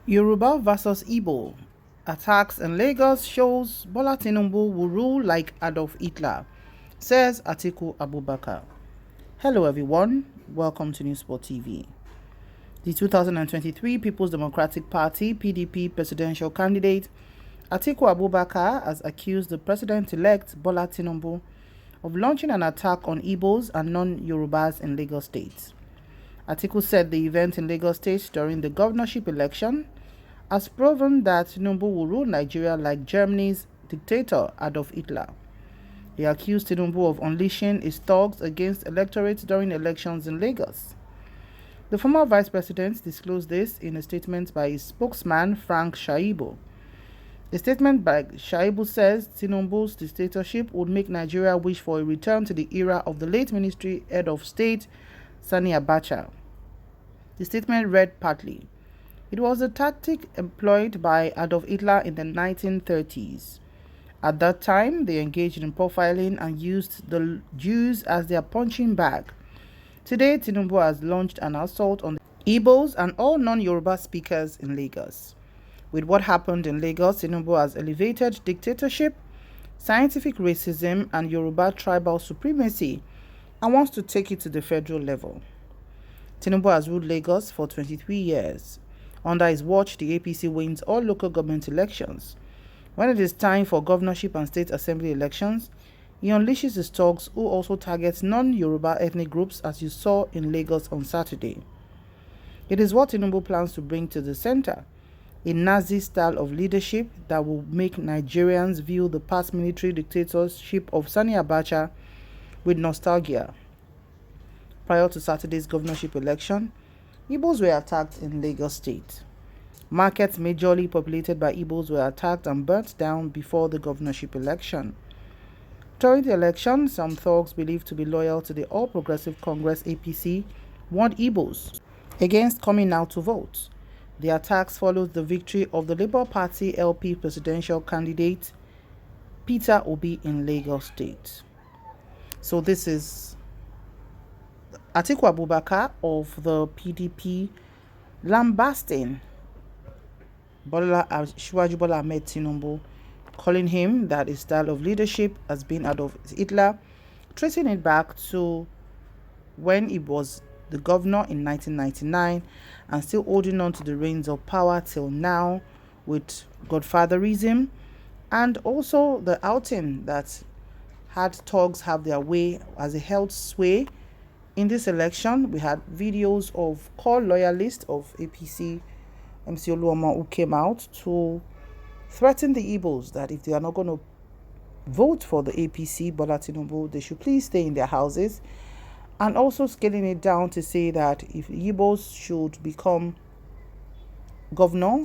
Yoruba versus Igbo. Attacks in Lagos shows Bola Tinubu will rule like Adolf Hitler, says Atiku Abubakar. Hello everyone, welcome to Newsport TV. The 2023 People's Democratic Party (PDP) presidential candidate Atiku Abubakar has accused the president-elect Bola Tinubu of launching an attack on Igbos and non-Yorubas in Lagos State. Atiku said the event in Lagos State during the governorship election has proven that Tinubu will rule Nigeria like Germany's dictator Adolf Hitler. He accused Tinubu of unleashing his thugs against electorates during elections in Lagos. The former vice president disclosed this in a statement by his spokesman Frank Shaibu. The statement by Shaibu says Tinubu's dictatorship would make Nigeria wish for a return to the era of the late ministry head of state Sani Abacha. The statement read partly, "It was a tactic employed by Adolf Hitler in the 1930s. At that time, they engaged in profiling and used the Jews as their punching bag. Today, Tinubu has launched an assault on the Igbos and all non-Yoruba speakers in Lagos. With what happened in Lagos, Tinubu has elevated dictatorship, scientific racism, and Yoruba tribal supremacy and wants to take it to the federal level." Tinubu has ruled Lagos for 23 years. Under his watch, the APC wins all local government elections. When it is time for governorship and state assembly elections, he unleashes his thugs who also target non-Yoruba ethnic groups, as you saw in Lagos on Saturday. It is what Tinubu plans to bring to the center, a Nazi style of leadership that will make Nigerians view the past military dictatorship of Sani Abacha with nostalgia. Prior to Saturday's governorship election, Igbos were attacked in Lagos State. Markets majorly populated by Igbos were attacked and burnt down before the governorship election. During the election, some thugs believed to be loyal to the All Progressive Congress (APC) warned Igbos against coming out to vote. The attacks followed the victory of the Labour Party LP presidential candidate Peter Obi in Lagos State. So this is Atiku Abubakar of the PDP lambasting Bola Ahmed Tinubu, calling him that his style of leadership has been Adolf Hitler, tracing it back to when he was the governor in 1999 and still holding on to the reins of power till now with godfatherism, and also the outing that had thugs have their way as he held sway. In this election, we had videos of core loyalists of APC, MC Oluoma, who came out to threaten the Igbos that if they are not going to vote for the APC, Bola Tinubu, they should please stay in their houses, and also scaling it down to say that if Igbos should become governor,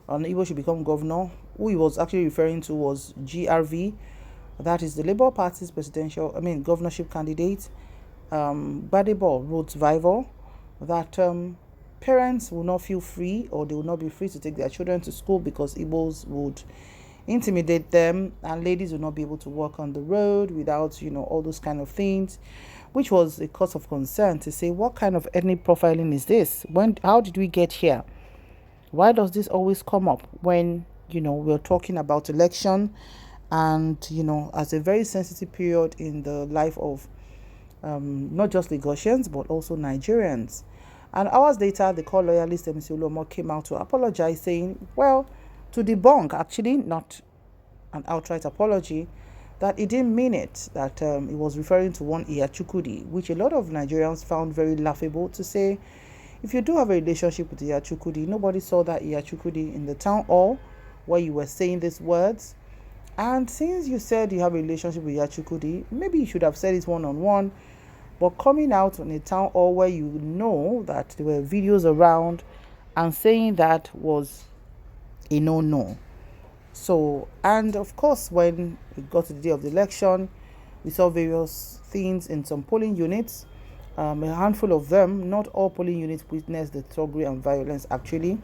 and Igbo should become governor, who he was actually referring to was GRV, that is the Labour Party's governorship candidate, Badebo wrote Vival, that parents will not feel free, or they will not be free to take their children to school because Igbos would intimidate them, and ladies will not be able to walk on the road without, all those kind of things, which was a cause of concern to say, what kind of ethnic profiling is this? How did we get here? Why does this always come up when, we're talking about election and, as a very sensitive period in the life of not just Lagosians, but also Nigerians? And hours later, the core loyalist MC Oluoma came out to apologize, saying, to debunk, actually, not an outright apology, that he didn't mean it, that he was referring to one Iyachukudi, which a lot of Nigerians found very laughable, to say, if you do have a relationship with Iyachukudi, nobody saw that Iyachukudi in the town hall where you were saying these words. And since you said you have a relationship with Iyachukudi, maybe you should have said it one-on-one. But coming out on a town hall where you know that there were videos around and saying that was a no-no. So, and of course, when it got to the day of the election, we saw various things in some polling units. A handful of them, not all polling units witnessed the thuggery and violence actually.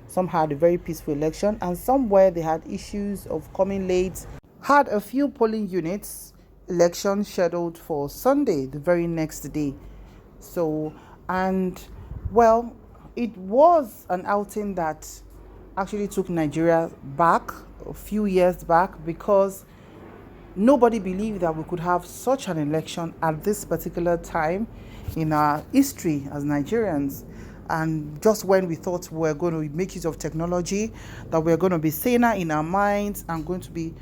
Some had a very peaceful election, and some where they had issues of coming late. Had a few polling units election scheduled for Sunday, the very next day. So, and it was an outing that actually took Nigeria back a few years back, because nobody believed that we could have such an election at this particular time in our history as Nigerians. And just when we thought we were going to make use of technology, that we're going to be saner in our minds and going to be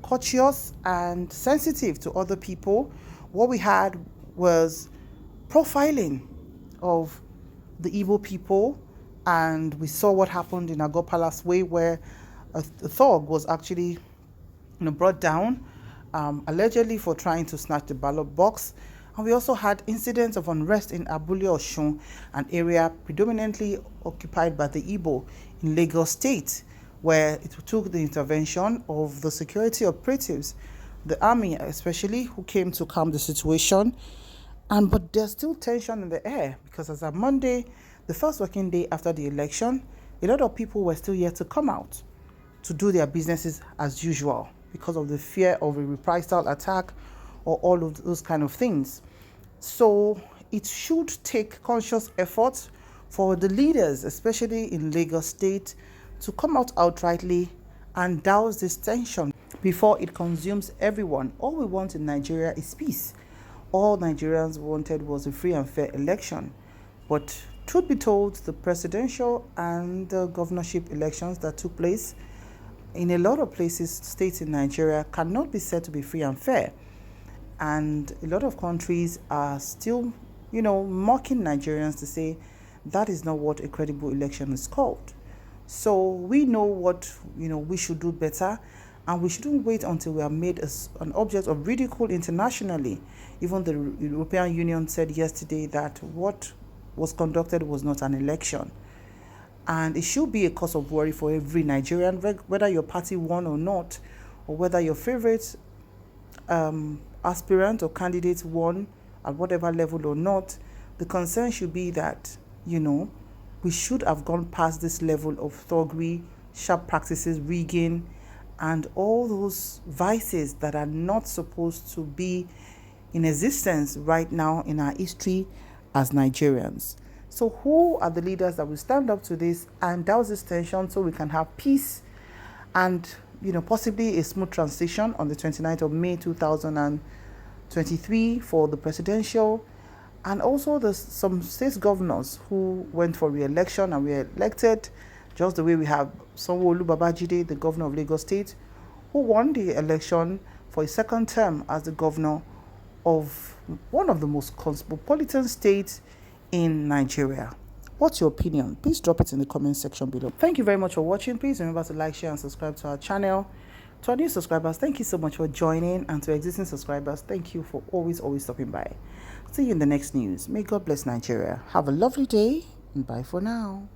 courteous and sensitive to other people, what we had was profiling of the Igbo people. And we saw what happened in Agor Palace Way, where a thug was actually brought down, allegedly for trying to snatch the ballot box. And we also had incidents of unrest in Abule Osun, an area predominantly occupied by the Igbo in Lagos State, where it took the intervention of the security operatives, the army especially, who came to calm the situation. But there's still tension in the air, because as of Monday, the first working day after the election, a lot of people were still yet to come out to do their businesses as usual because of the fear of a reprisal attack or all of those kind of things. So it should take conscious effort for the leaders, especially in Lagos State, to come out outrightly and douse this tension before it consumes everyone. All we want in Nigeria is peace. All Nigerians wanted was a free and fair election. But truth be told, the presidential and the governorship elections that took place in a lot of places, states in Nigeria, cannot be said to be free and fair. And a lot of countries are still, mocking Nigerians to say that is not what a credible election is called. So we know what, we should do better, and we shouldn't wait until we are made an object of ridicule internationally. Even the European Union said yesterday that what was conducted was not an election. And it should be a cause of worry for every Nigerian, whether your party won or not, or whether your favorite aspirant or candidate won at whatever level or not. The concern should be that, we should have gone past this level of thuggery, sharp practices, rigging, and all those vices that are not supposed to be in existence right now in our history as Nigerians. So who are the leaders that will stand up to this and douse this tension so we can have peace and, possibly a smooth transition on the 29th of May 2023 for the presidential, and also some state governors who went for re-election and were elected, just the way we have Sanwo-Olu Babajide, the governor of Lagos State, who won the election for a second term as the governor of one of the most cosmopolitan states in Nigeria. What's your opinion? Please drop it in the comment section below. Thank you very much for watching. Please remember to like, share, and subscribe to our channel. To our new subscribers, thank you so much for joining, and to existing subscribers, thank you for always stopping by. See you in the next news. May God bless Nigeria. Have a lovely day, and bye for now.